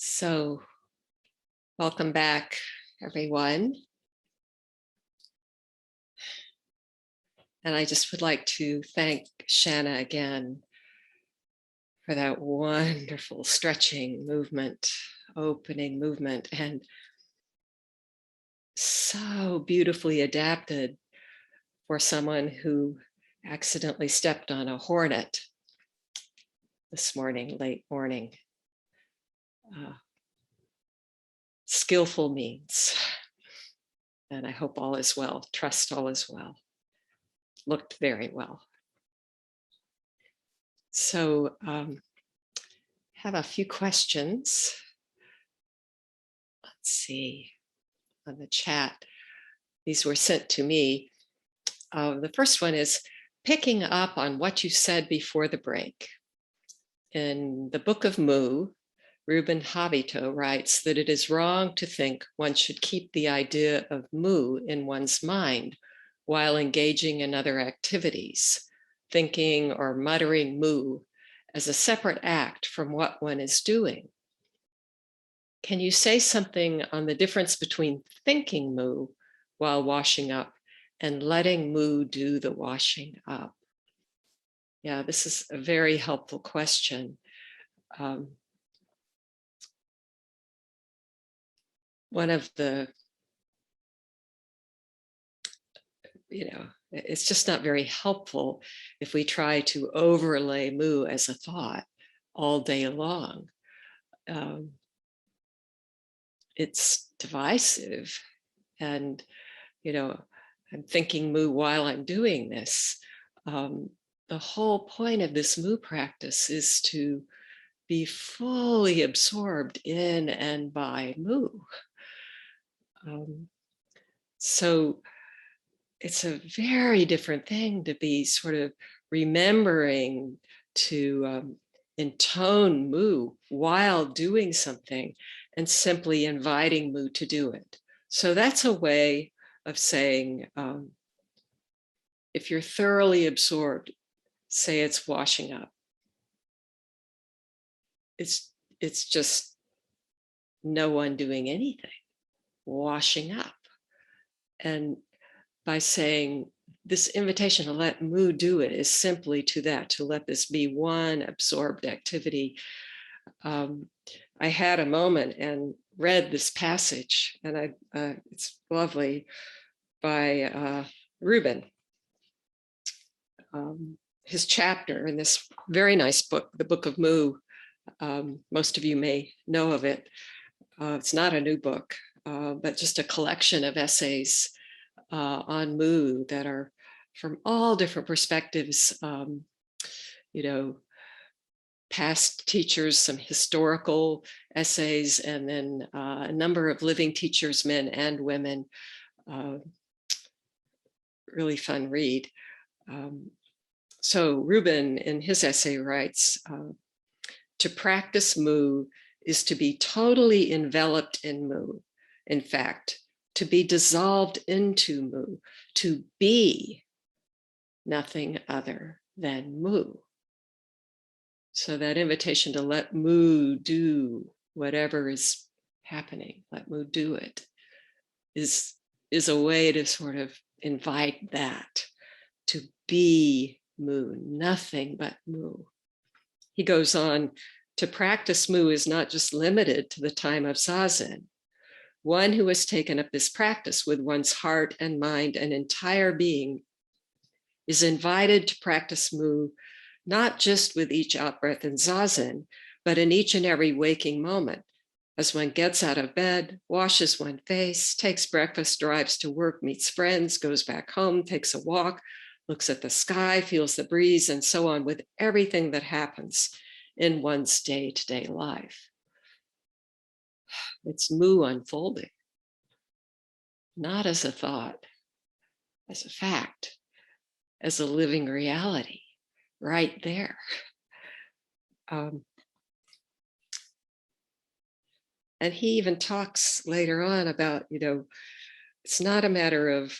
So, welcome back, everyone. And I just would like to thank Shanna again for that wonderful stretching movement, opening movement, and so beautifully adapted for someone who accidentally stepped on a hornet this morning, late morning. Skillful means, and I hope all is well. Trust all is well. Looked very well. So have a few questions. Let's see on the chat. These were sent to me. The first one is picking up on what you said before the break. In the Book of Mu, Ruben Javito writes that it is wrong to think one should keep the idea of Mu in one's mind while engaging in other activities, thinking or muttering Mu as a separate act from what one is doing. Can you say something on the difference between thinking Mu while washing up and letting Mu do the washing up? Yeah, this is a very helpful question. One of the, it's just not very helpful if we try to overlay Mu as a thought all day long. It's divisive, and I'm thinking Mu while I'm doing this. The whole point of this Mu practice is to be fully absorbed in and by Mu. So it's a very different thing to be sort of remembering to intone Mu while doing something and simply inviting Mu to do it. So that's a way of saying, if you're thoroughly absorbed, say it's washing up. It's just no one doing anything, washing up. And by saying this invitation to let Mu do it is simply to that, to let this be one absorbed activity. I had a moment and read this passage, and it's lovely, by Ruben. His chapter in this very nice book, the Book of Mu. Most of you may know of it. It's not a new book, but just a collection of essays on Mu that are from all different perspectives, past teachers, some historical essays, and then a number of living teachers, men and women. Really fun read. So Ruben in his essay writes, to practice Mu is to be totally enveloped in Mu. In fact, to be dissolved into Mu, to be nothing other than Mu. So that invitation to let Mu do whatever is happening, let Mu do it, is a way to sort of invite that, to be Mu, nothing but Mu. He goes on, to practice Mu is not just limited to the time of Zazen. One who has taken up this practice with one's heart and mind and entire being is invited to practice Mu, not just with each out-breath in Zazen, but in each and every waking moment, as one gets out of bed, washes one's face, takes breakfast, drives to work, meets friends, goes back home, takes a walk, looks at the sky, feels the breeze, and so on, with everything that happens in one's day-to-day life. It's Mu unfolding, not as a thought, as a fact, as a living reality, right there. And he even talks later on about, it's not a matter of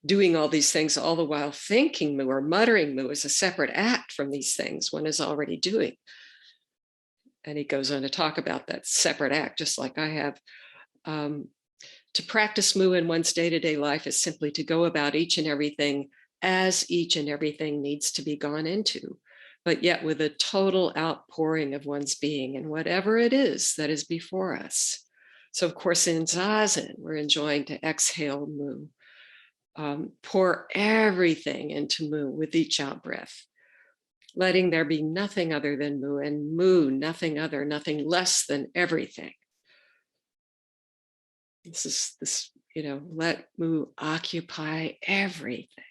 doing all these things all the while thinking Mu or muttering Mu as a separate act from these things one is already doing. And he goes on to talk about that separate act, just like I have. Um, to practice mu in one's day-to-day life is simply to go about each and everything as each and everything needs to be gone into, but yet with a total outpouring of one's being in whatever it is that is before us. So, of course, in Zazen, we're enjoying to exhale mu, pour everything into mu with each out breath, letting there be nothing other than mu, and mu, nothing other, nothing less than everything. This, let mu occupy everything.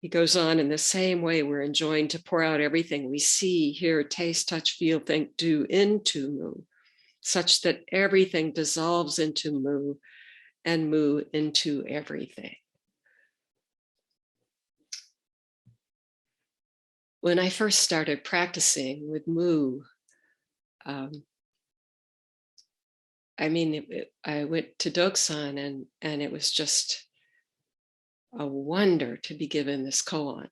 He goes on, in the same way, we're enjoying to pour out everything we see, hear, taste, touch, feel, think, do into mu, such that everything dissolves into mu and mu into everything. When I first started practicing with mu, I went to Doksan and it was just a wonder to be given this koan.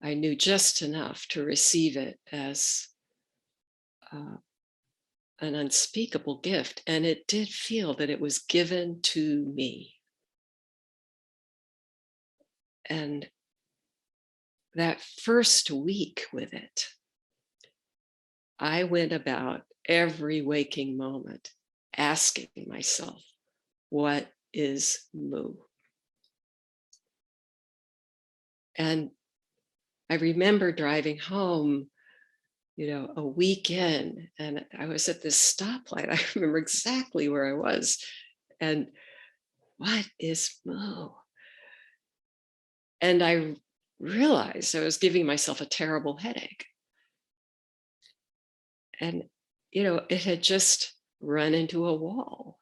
I knew just enough to receive it as an unspeakable gift, and it did feel that it was given to me. And that first week with it, I went about every waking moment asking myself, what is mu? And I remember driving home, a weekend, and I was at this stoplight. I remember exactly where I was. And what is mu? And I realized I was giving myself a terrible headache. And, it had just run into a wall.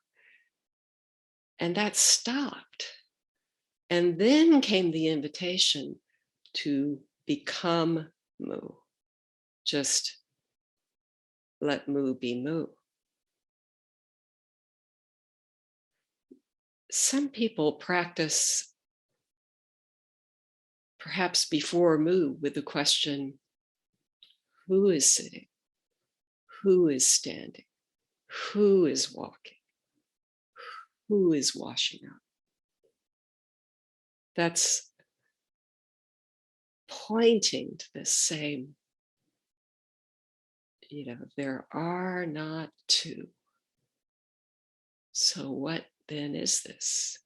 And that stopped. And then came the invitation to become mu. Just let mu be mu. Some people practice perhaps before mu with the question, who is sitting? Who is standing? Who is walking? Who is washing up? That's pointing to the same, there are not two. So what then is this?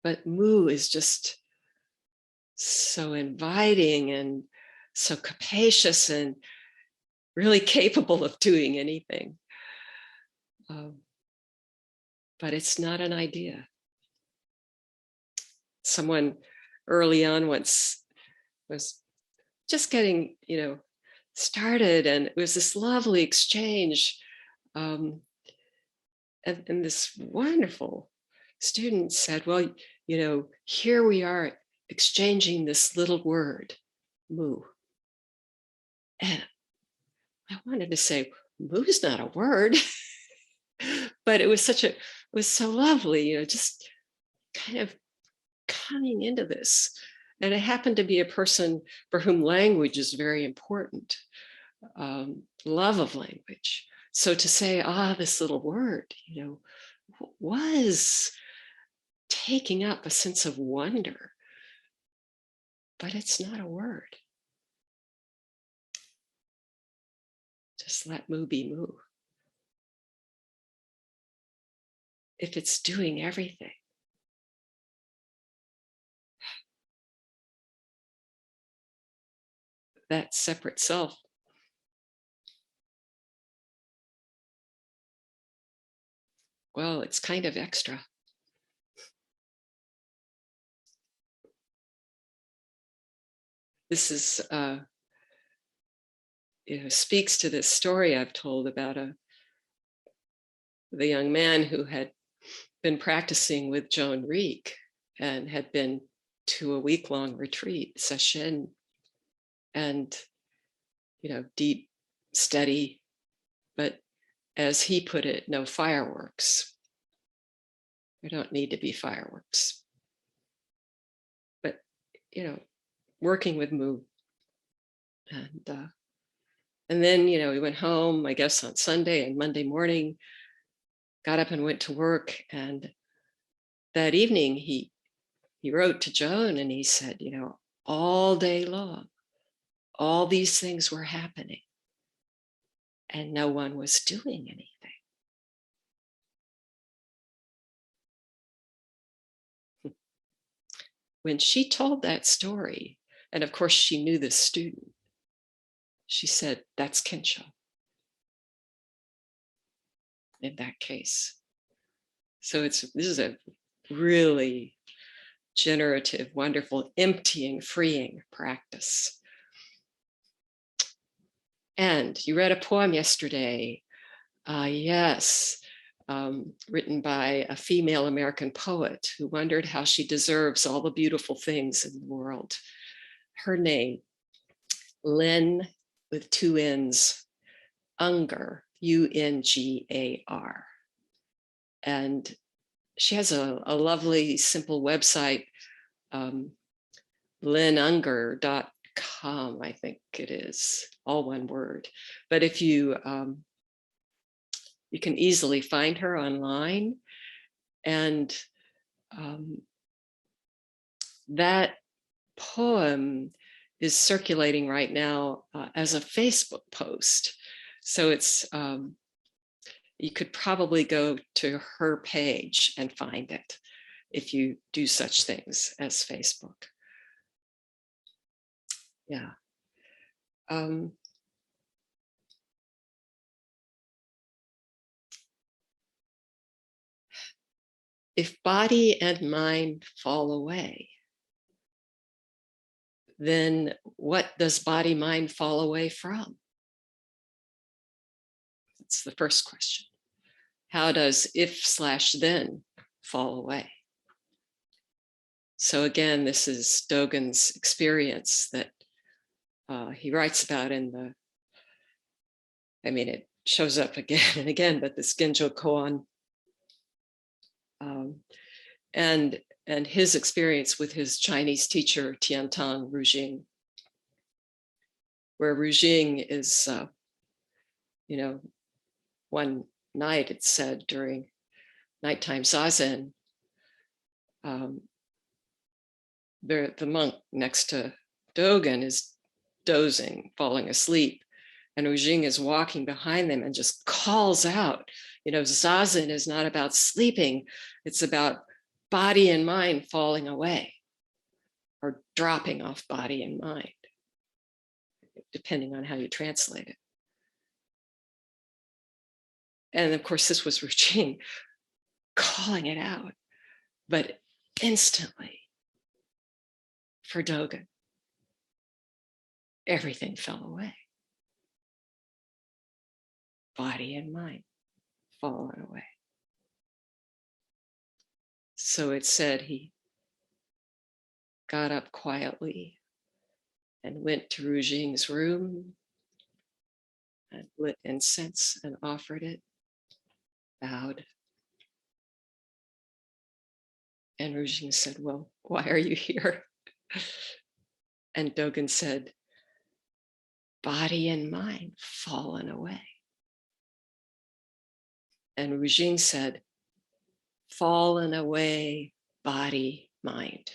But mu is just so inviting and so capacious and really capable of doing anything. But it's not an idea. Someone early on once was just getting, started, and it was this lovely exchange. And this wonderful student said, well, here we are exchanging this little word, mu. And I wanted to say, mu's not a word. But it was so lovely, just kind of coming into this. And it happened to be a person for whom language is very important, love of language. So to say, this little word, was taking up a sense of wonder, but it's not a word. Just let mu be mu. If it's doing everything, that separate self, well, it's kind of extra. This is, speaks to this story I've told about the young man who had been practicing with Joan Reek and had been to a week-long retreat session, and deep, steady, but as he put it, no fireworks. There don't need to be fireworks. But working with mu, And then, we went home, I guess, on Sunday, and Monday morning, got up and went to work. And that evening, he wrote to Joan and he said, all day long, all these things were happening and no one was doing anything. When she told that story, and of course she knew this student, she said, that's Kensho in that case. So this is a really generative, wonderful, emptying, freeing practice. And you read a poem yesterday, yes, written by a female American poet who wondered how she deserves all the beautiful things in the world. Her name, Lynn with two N's, Unger, Ungar. And she has a lovely, simple website, lynunger.com, I think it is, all one word. But if you can easily find her online, and that poem is circulating right now as a Facebook post. So it's you could probably go to her page and find it if you do such things as Facebook. Yeah. If body and mind fall away, then what does body mind fall away from? That's the first question. How does if/then fall away? So again, this is Dogen's experience that he writes about it shows up again and again, but this Genjo Koan, and his experience with his Chinese teacher, Tiantang Rujing, where Rujing is, one night it said during nighttime zazen, the monk next to Dogen is dozing, falling asleep, and Rujing is walking behind them and just calls out, zazen is not about sleeping, it's about body and mind falling away or dropping off body and mind, depending on how you translate it. And of course, this was Rujing calling it out, but instantly for Dogen, everything fell away. Body and mind fallen away. So it said he got up quietly and went to Rujing's room and lit incense and offered it, bowed. And Rujing said, well, why are you here? And Dogen said, body and mind fallen away. And Rujing said, fallen away body, mind,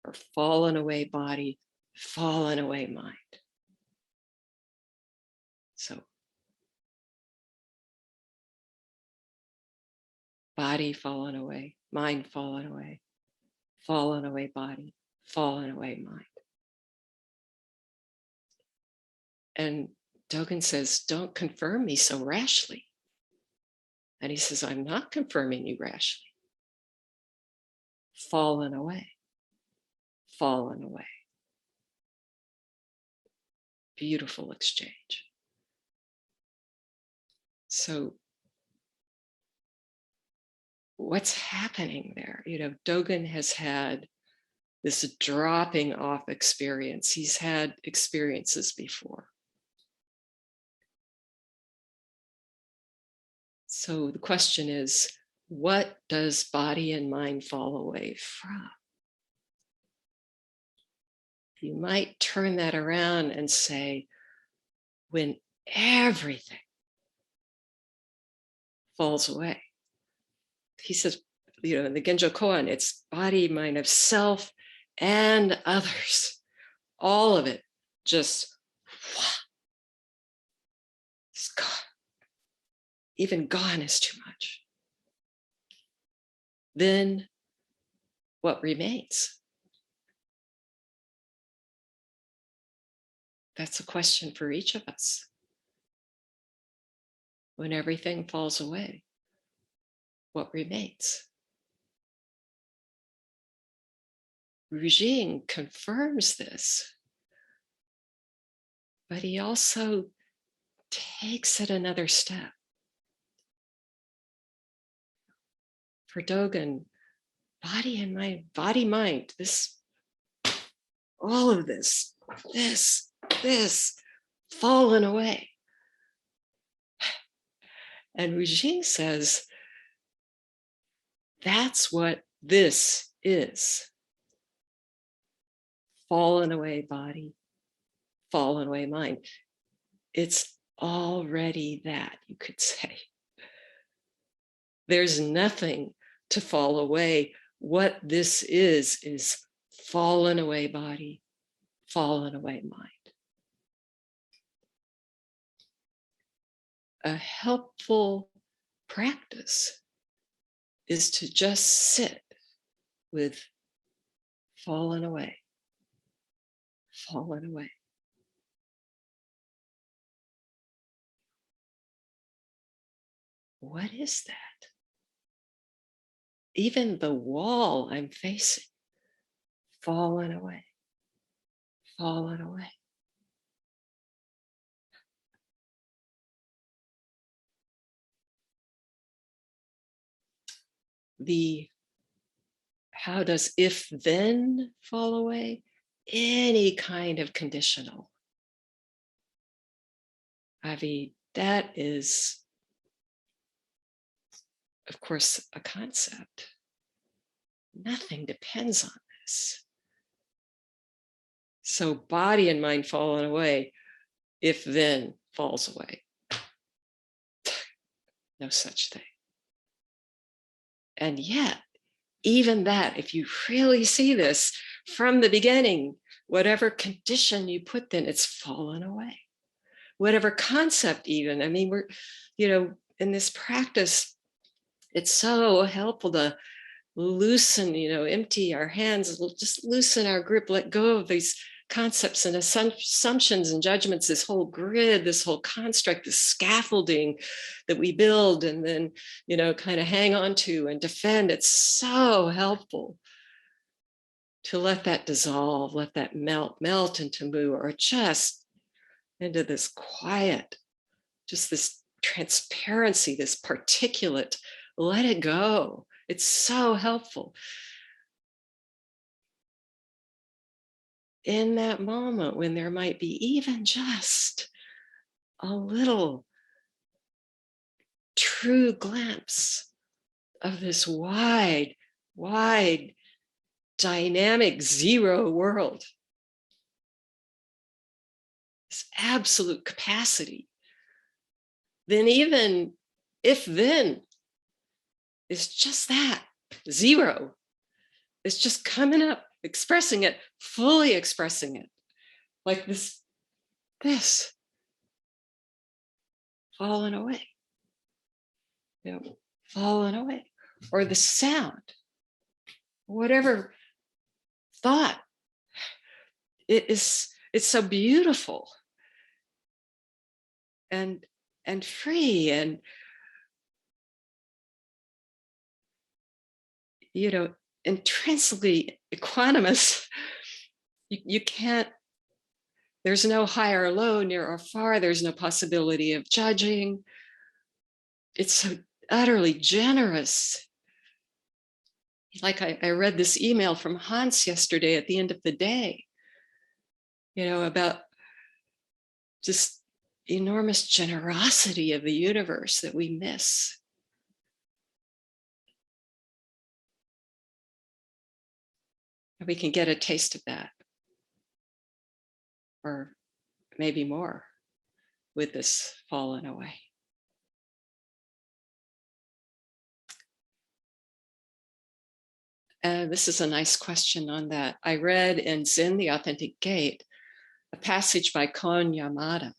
or fallen away body, fallen away mind. So body fallen away, mind fallen away body, fallen away mind. And Dogen says, don't confirm me so rashly. And he says, I'm not confirming you rashly. Fallen away, fallen away. Beautiful exchange. So what's happening there? Dogen has had this dropping off experience. He's had experiences before. So the question is, what does body and mind fall away from? You might turn that around and say, when everything falls away. He says, in the Genjo Koan, it's body, mind of self and others. All of it just, it's gone. Even gone is too much. Then what remains? That's a question for each of us. When everything falls away, what remains? Rujing confirms this, but he also takes it another step. For Dogen, body and mind, body, mind, this, all of this, fallen away. And Rujing says, that's what this is. Fallen away body, fallen away mind. It's already that, you could say. There's nothing to fall away. What this is fallen away body, fallen away mind. A helpful practice is to just sit with fallen away, fallen away. What is that? Even the wall I'm facing, fallen away, fallen away. How does if then fall away? Any kind of conditional. Avi, that is, of course, a concept. Nothing depends on this. So body and mind fallen away, if then falls away. No such thing. And yet, even that, if you really see this from the beginning, whatever condition you put then, it's fallen away. Whatever concept even, I mean, we're, in this practice, it's so helpful to loosen, empty our hands, just loosen our grip, let go of these concepts and assumptions and judgments, this whole grid, this whole construct, this scaffolding that we build and then, kind of hang on to and defend. It's so helpful to let that dissolve, let that melt into mu, or just into this quiet, just this transparency, this particulate, let it go. It's so helpful. In that moment when there might be even just a little true glimpse of this wide, dynamic zero world, this absolute capacity, then even if then is just that, zero. It's just coming up, expressing it, fully expressing it. Like this fallen away. Fallen away. Or the sound, whatever thought. It's so beautiful and free and intrinsically equanimous. You can't, there's no high or low, near or far. There's no possibility of judging. It's so utterly generous. Like I read this email from Hans yesterday at the end of the day, about just enormous generosity of the universe that we miss. We can get a taste of that or maybe more with this fallen away. This is a nice question on that. I read in Zen, the Authentic Gate, a passage by Kon Yamada,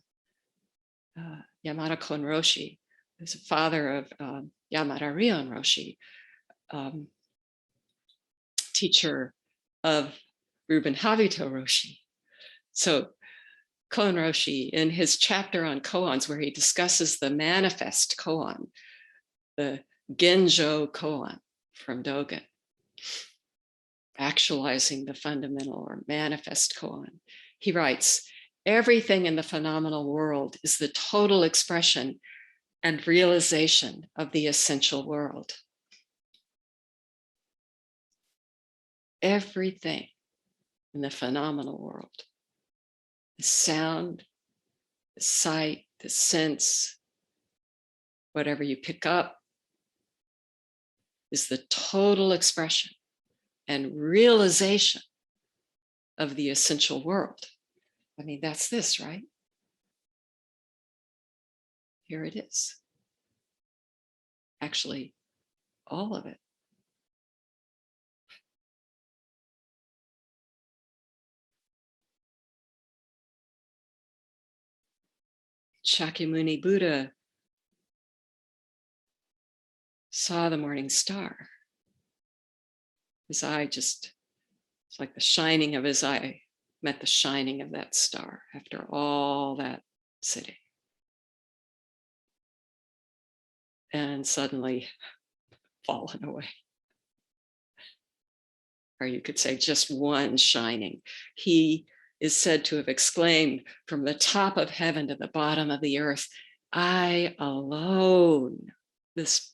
Yamada Kon Roshi, who's a father of Yamada Rion Roshi, teacher of Ruben Havito Roshi. So Kon Roshi, in his chapter on koans, where he discusses the manifest koan, the Genjo koan from Dogen, actualizing the fundamental or manifest koan, he writes, everything in the phenomenal world is the total expression and realization of the essential world. Everything in the phenomenal world, the sound, the sight, the sense, whatever you pick up, is the total expression and realization of the essential world. I mean, that's this, right? Here it is. Actually, all of it. Shakyamuni Buddha saw the morning star. His eye just, it's like the shining of his eye met the shining of that star after all that sitting. And suddenly fallen away. Or you could say just one shining. He is said to have exclaimed from the top of heaven to the bottom of the earth, I alone, this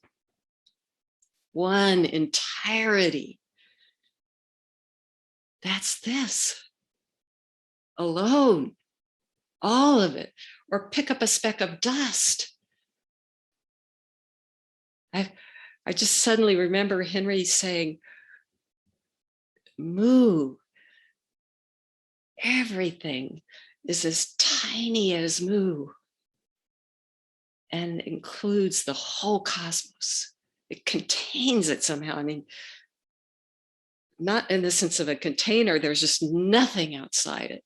one entirety. That's this. Alone, all of it. Or pick up a speck of dust. I just suddenly remember Henry saying, Moo, everything is as tiny as Moo and includes the whole cosmos. It contains it somehow. I mean, not in the sense of a container, there's just nothing outside it.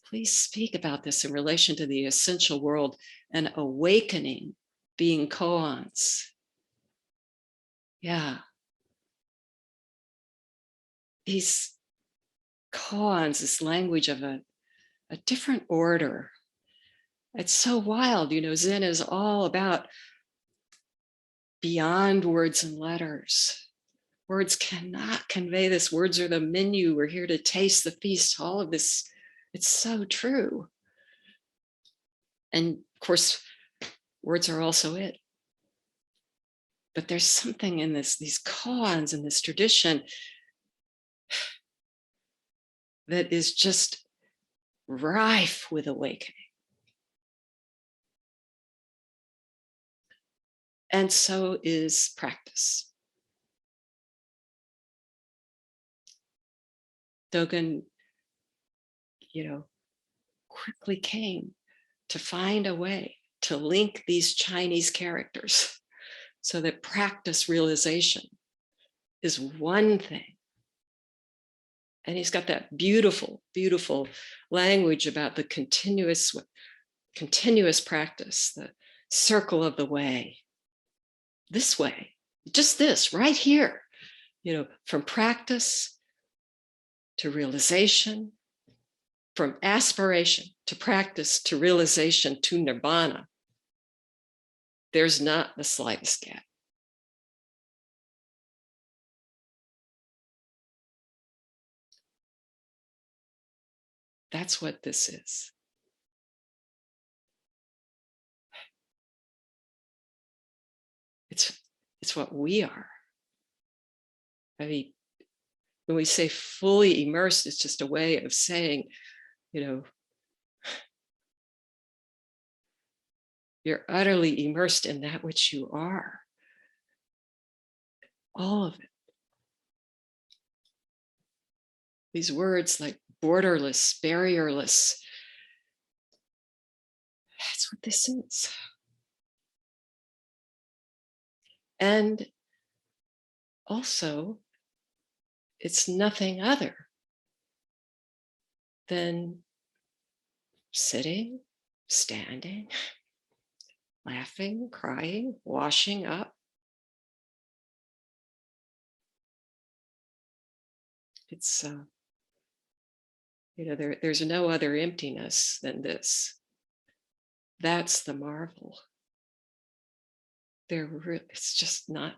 Please speak about this in relation to the essential world and awakening being koans. Yeah. These koans, this language of a different order. It's so wild, you know, Zen is all about beyond words and letters. Words cannot convey this. Words are the menu. We're here to taste the feast. All of this, it's so true. And of course, words are also it. But there's something in these koans in this tradition that is just rife with awakening. And so is practice. Dogen, you know, quickly came to find a way to link these Chinese characters so that practice realization is one thing. And he's got that beautiful, beautiful language about the continuous practice, the circle of the way. This way, just this right here, you know, from practice to realization, from aspiration to practice to realization to nirvana. There's not the slightest gap. That's what this is. It's what we are. I mean, when we say fully immersed, it's just a way of saying, you know, you're utterly immersed in that which you are. All of it. these words like borderless, barrierless. That's what this is. And also, it's nothing other than sitting, standing, laughing, crying, washing up. It's, there's no other emptiness than this. That's the marvel. It's just not,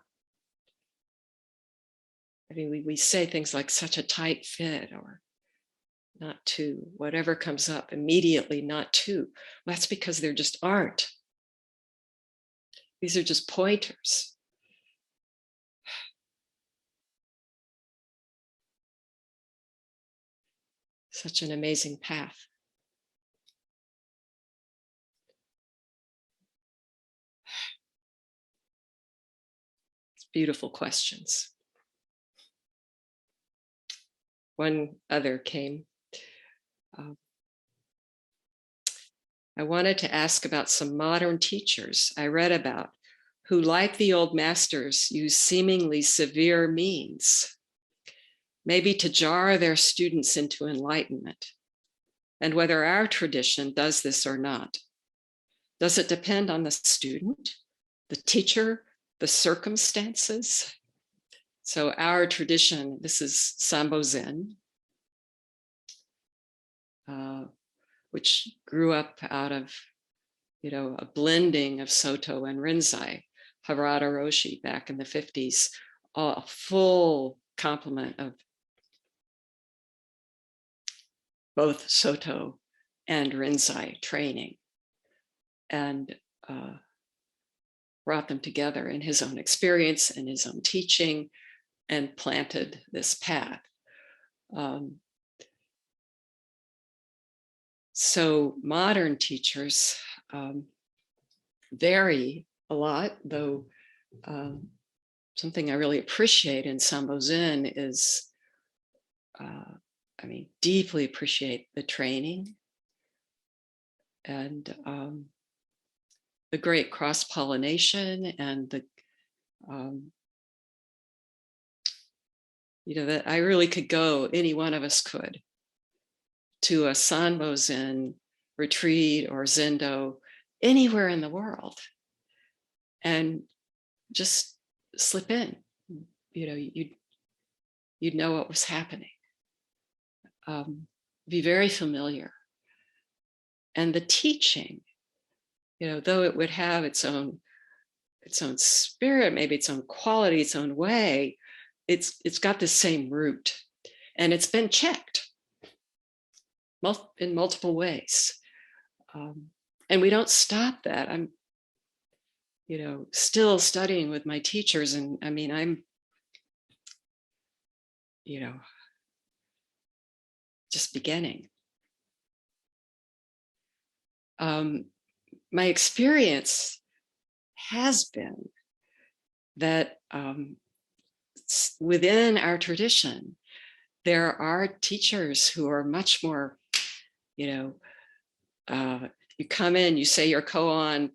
I mean, we say things like such a tight fit or not to, whatever comes up immediately, not to. Well, that's because there just aren't. These are just pointers. Such an amazing path. It's beautiful questions. One other came. I wanted to ask about some modern teachers I read about who, like the old masters, use seemingly severe means, maybe to jar their students into enlightenment, and whether our tradition does this or not. Does it depend on the student, the teacher, the circumstances? So our tradition, this is Sambo Zen, which grew up out of, a blending of Soto and Renzai, Harada Roshi back in the 50s, a full complement of both Soto and Renzai training, and brought them together in his own experience and his own teaching and planted this path. So modern teachers vary a lot, though something I really appreciate in Sambo Zen is, deeply appreciate the training and the great cross-pollination and the, that I really could go, any one of us could, to a Sambo Zen retreat or Zendo anywhere in the world and just slip in. You'd know what was happening. Be very familiar. And the teaching, though it would have its own spirit, maybe its own quality, its own way, it's got the same root, and it's been checked in multiple ways. And we don't stop that. I'm, still studying with my teachers, and I'm, just beginning. My experience has been that within our tradition, there are teachers who are much more, you come in, you say your koan,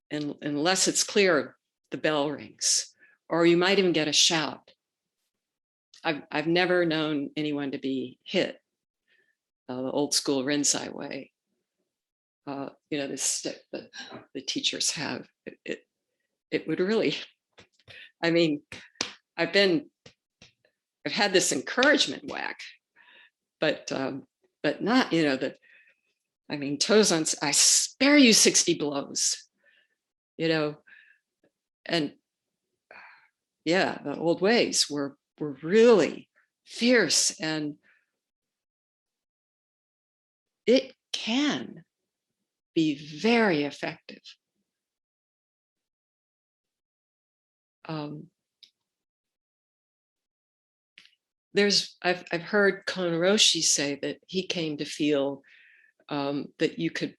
and unless it's clear, the bell rings, or you might even get a shout. I've never known anyone to be hit the old school Renzai way. This stick that the teachers have, it would really, I've had this encouragement whack, but not, Tozan, I spare you 60 blows, and yeah, the old ways were really fierce, and it can be very effective. I've heard Konroshi say that he came to feel that you could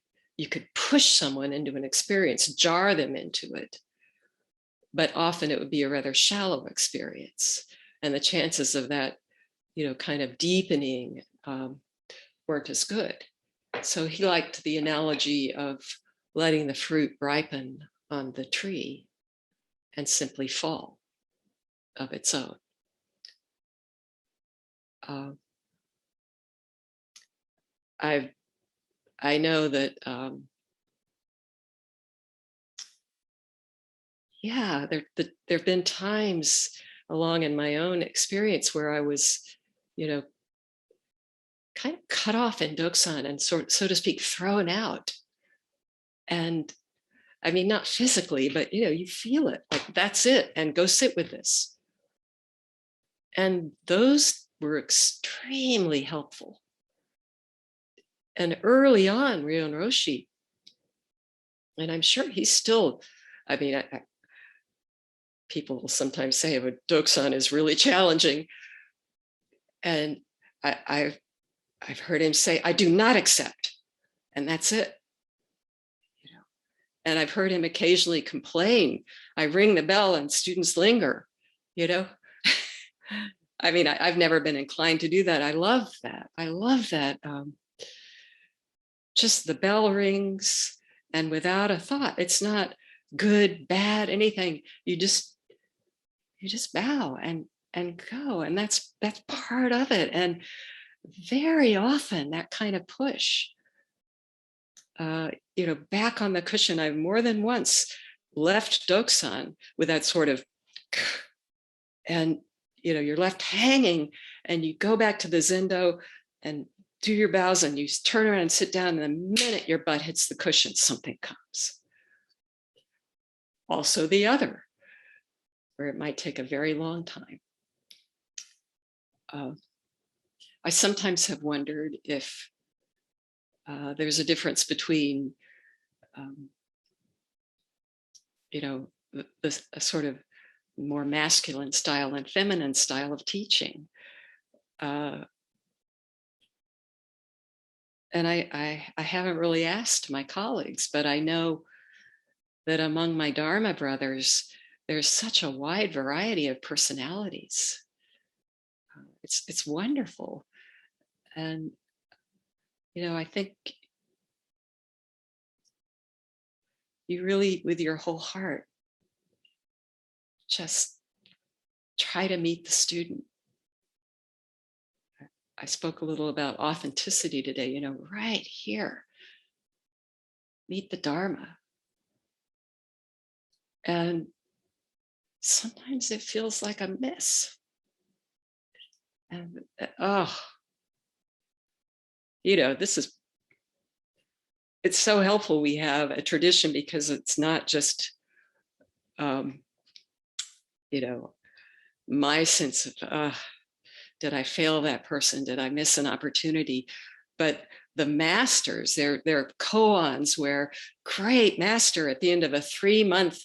push someone into an experience, jar them into it, but often it would be a rather shallow experience, and the chances of that kind of deepening, weren't as good. So he liked the analogy of letting the fruit ripen on the tree and simply fall of its own. I know that, there have been times along in my own experience where I was, kind of cut off in Doksan and so to speak, thrown out. And I mean, not physically, but you feel it, like that's it, and go sit with this. And those were extremely helpful. And early on, Ryon Roshi, and I'm sure he's still, I mean, people will sometimes say, but Doksan is really challenging. And I've heard him say, I do not accept. And that's it. And I've heard him occasionally complain. I ring the bell and students linger, I mean, I've never been inclined to do that. I love that. I love that. Just the bell rings and without a thought, it's not good, bad, anything. You just bow and go. And that's part of it. And very often that kind of push, back on the cushion, I've more than once left Doksan with that sort of, and you're left hanging, and you go back to the Zendo and do your bows, and you turn around and sit down, and the minute your butt hits the cushion, something comes. Also the other, where it might take a very long time. I sometimes have wondered if there's a difference between, a sort of more masculine style and feminine style of teaching. And I haven't really asked my colleagues, but I know that among my Dharma brothers, there's such a wide variety of personalities. It's wonderful. And, I think you really, with your whole heart, just try to meet the student. I spoke a little about authenticity today, right here. Meet the Dharma. And sometimes it feels like a miss. And it's so helpful we have a tradition, because it's not just, my sense of, did I fail that person? Did I miss an opportunity? But the masters, they're koans where, great master at the end of a 3-month,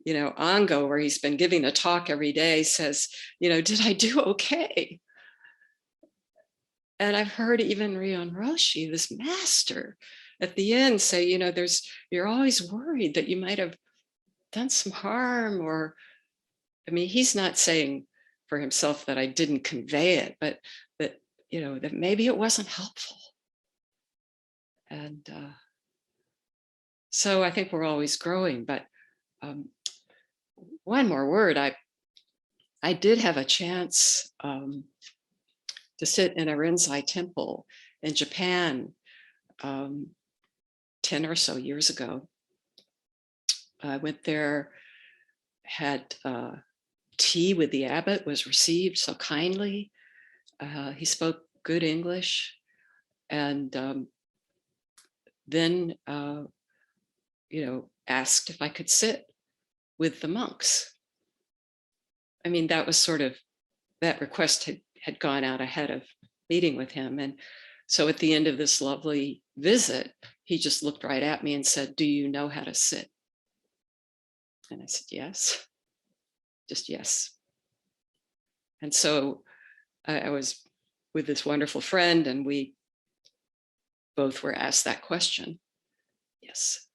ongo where he's been giving a talk every day says, did I do okay? And I've heard even Ryon Roshi, this master, at the end say, you're always worried that you might have done some harm, or, I mean, he's not saying for himself that I didn't convey it, but that, that maybe it wasn't helpful. And so I think we're always growing. But one more word, I did have a chance to sit in a Renzai Temple in Japan 10 or so years ago. I went there, had tea with the abbot, was received so kindly. He spoke good English, and then asked if I could sit with the monks. I mean, that was sort of, that request had gone out ahead of meeting with him. And so at the end of this lovely visit, he just looked right at me and said, "Do you know how to sit?" And I said, "Yes." Just yes. And so I was with this wonderful friend, and we both were asked that question. Yes.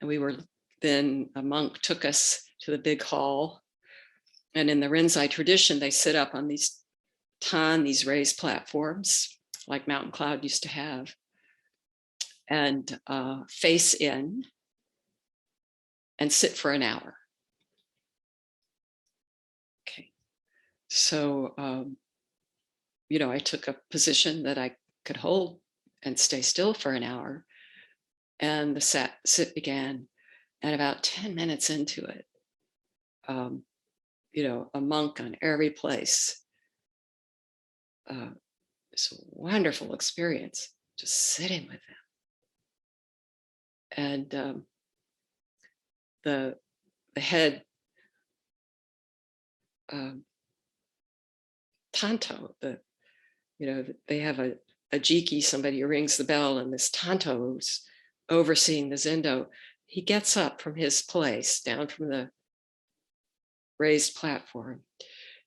And then a monk took us to the big hall. And in the Renzai tradition, they sit up on these ton, these raised platforms like Mountain Cloud used to have, and face in and sit for an hour. Okay. So, I took a position that I could hold and stay still for an hour, and the sit began. And about 10 minutes into it, a monk on every place. It's a wonderful experience, just sitting with them. And the head tanto, they have a jiki, somebody who rings the bell, and this tanto who's overseeing the zendo, he gets up from his place down from the raised platform,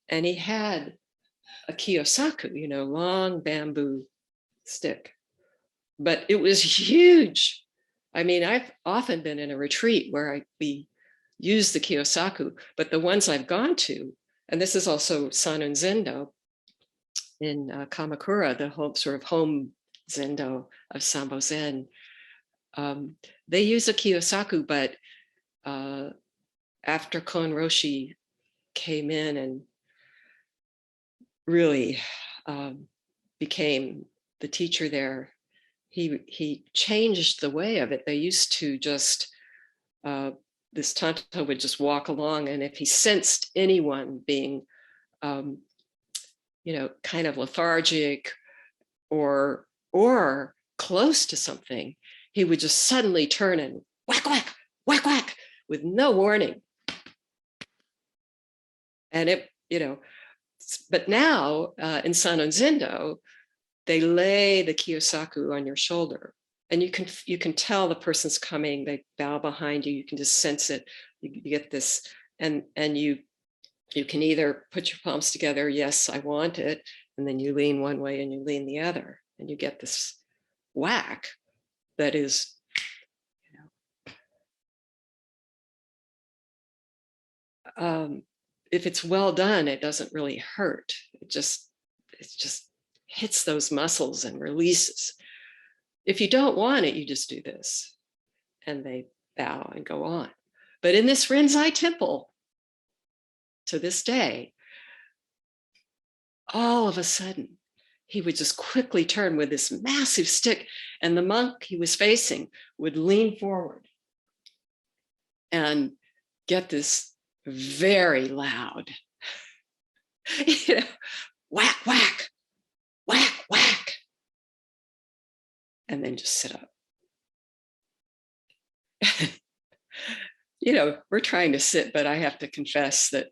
and he had a Kiyosaku, long bamboo stick, but it was huge. I mean, I've often been in a retreat where we use the Kiyosaku, but the ones I've gone to, and this is also Sanun Zendo in Kamakura, the home Zendo of Sambo Zen. They use a Kiyosaku, but after Kon Roshi came in and really became the teacher there, he changed the way of it. They used to just, this tanto would just walk along, and if he sensed anyone being, kind of lethargic or close to something, he would just suddenly turn and whack, whack, whack, whack with no warning. And but now in Sanun Zendo, they lay the Kiyosaku on your shoulder, and you can tell the person's coming. They bow behind you. You can just sense it. You get this, and you can either put your palms together, yes, I want it, and then you lean one way and you lean the other, and you get this whack that is, if it's well done, it doesn't really hurt. It just hits those muscles and releases. If you don't want it, you just do this, and they bow and go on. But in this Renzai Temple, to this day, all of a sudden, he would just quickly turn with this massive stick, and the monk he was facing would lean forward and get this very loud, whack, whack, whack, whack, and then just sit up. We're trying to sit, but I have to confess that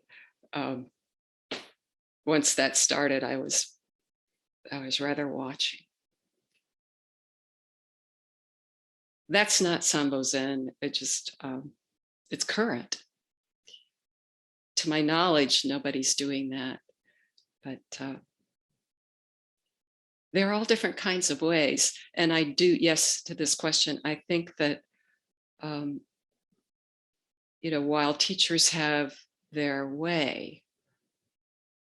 once that started, I was rather watching. That's not Sambo Zen. It just, it's current. To my knowledge, nobody's doing that. But there are all different kinds of ways. And I do, yes, to this question, I think that, while teachers have their way,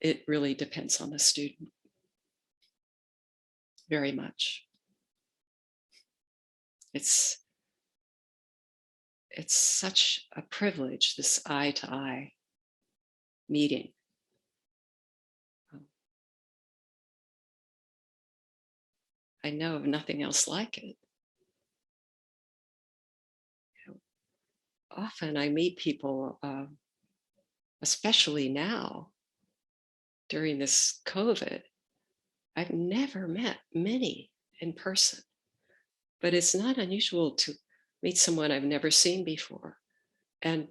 it really depends on the student very much. It's such a privilege, this eye-to-eye meeting. I know of nothing else like it. Often I meet people, especially now during this COVID. I've never met many in person, but it's not unusual to meet someone I've never seen before. And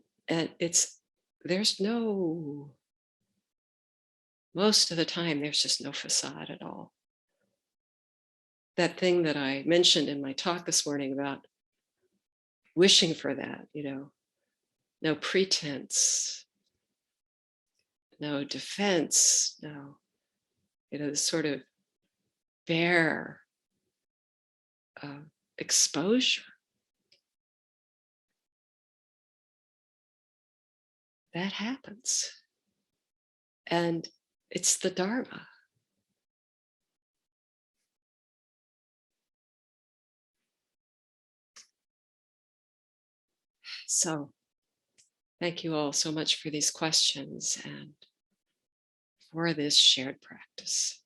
most of the time, there's just no facade at all. That thing that I mentioned in my talk this morning about wishing for that, no pretense, no defense, no, this sort of bare exposure. That happens. And it's the Dharma. So thank you all so much for these questions and for this shared practice.